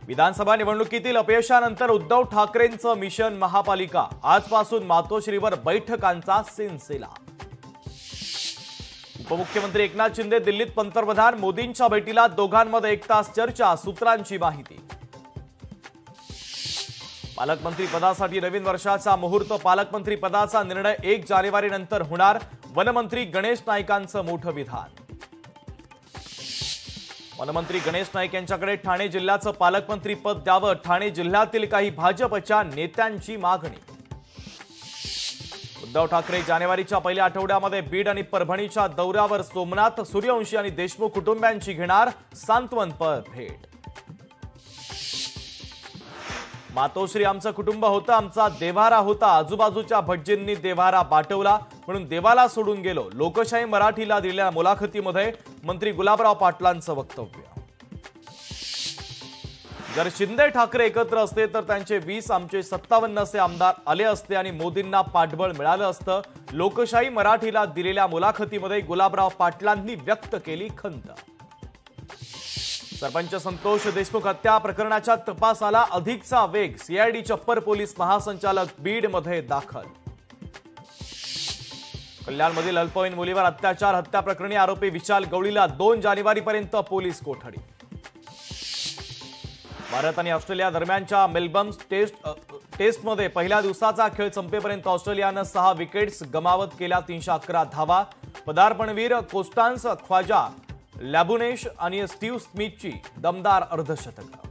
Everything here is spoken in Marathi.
विधानसभा निवडणुकीतील अपयशानंतर उद्धव ठाकरेंचं मिशन महापालिका, आजपासून मातोश्रीवर बैठकांचा सिलसिला। उपमुख्यमंत्री एकनाथ शिंदे दिल्लीत पंतप्रधान मोदींच्या भेटीला, दोघांमध्ये 1 तास चर्चा, सूत्रांची माहिती। पालकमंत्री पदासाठी नवीन वर्षाचा मुहूर्त, पालकमंत्री पदाचा निर्णय 1 जानेवारीनंतर होणार, वनमंत्री गणेश नाईकांचं मोठं विधान। वनमंत्री गणेश नाईक यांच्याकडे ठाणे जिल्ह्याचं पालकमंत्री पद द्यावं, ठाणे जिल्ह्यातील काही भाजपच्या नेत्यांची मागणी। उद्धव ठाकरे जानेवारीच्या पहिल्या आठवड्यामध्ये बीड आणि परभणीच्या दौऱ्यावर, सोमनाथ सूर्यवंशी आणि देशमुख कुटुंबियांची घेणार सांत्वनपर भेट। मातोश्री आमचं कुटुंब होतं, आमचा देवारा होता, आजूबाजूच्या भटजींनी देवारा बाटवला म्हणून देवाला सोडून गेलो, लोकशाही मराठीला दिलेल्या मुलाखतीमध्ये मंत्री गुलाबराव पाटलांचं वक्तव्य। जर शिंदे ठाकरे एकत्र असते तर त्यांचे 20 आमचे 57 असे आमदार आले असते आणि मोदींना पाठबळ मिळालं असतं, लोकशाही मराठीला दिलेल्या मुलाखतीमध्ये गुलाबराव पाटलांनी व्यक्त केली खंत। सरपंच संतोष देशमुख हत्या प्रकरणाच्या तपासाला अधिकचा वेग, सीआयडीचे अप्पर पोलीस महासंचालक बीडमध्ये दाखल। कल्याणमधील अल्पवयीन मुलीवर अत्याचार, हत्या प्रकरणी आरोपी विशाल गवळीला 2 जानेवारीपर्यंत पोलीस कोठडी। भारत आणि ऑस्ट्रेलिया दरम्यानच्या मेलबर्न टेस्टमध्ये पहिल्या दिवसाचा खेळ संपेपर्यंत ऑस्ट्रेलियानं 6 विकेट्स गमावत केल्या 311 धावा। पदार्पणवीर कोस्टान्स ख्वाजा, लॅबुनेश आणि स्टीव्ह स्मिथची दमदार अर्धशतक।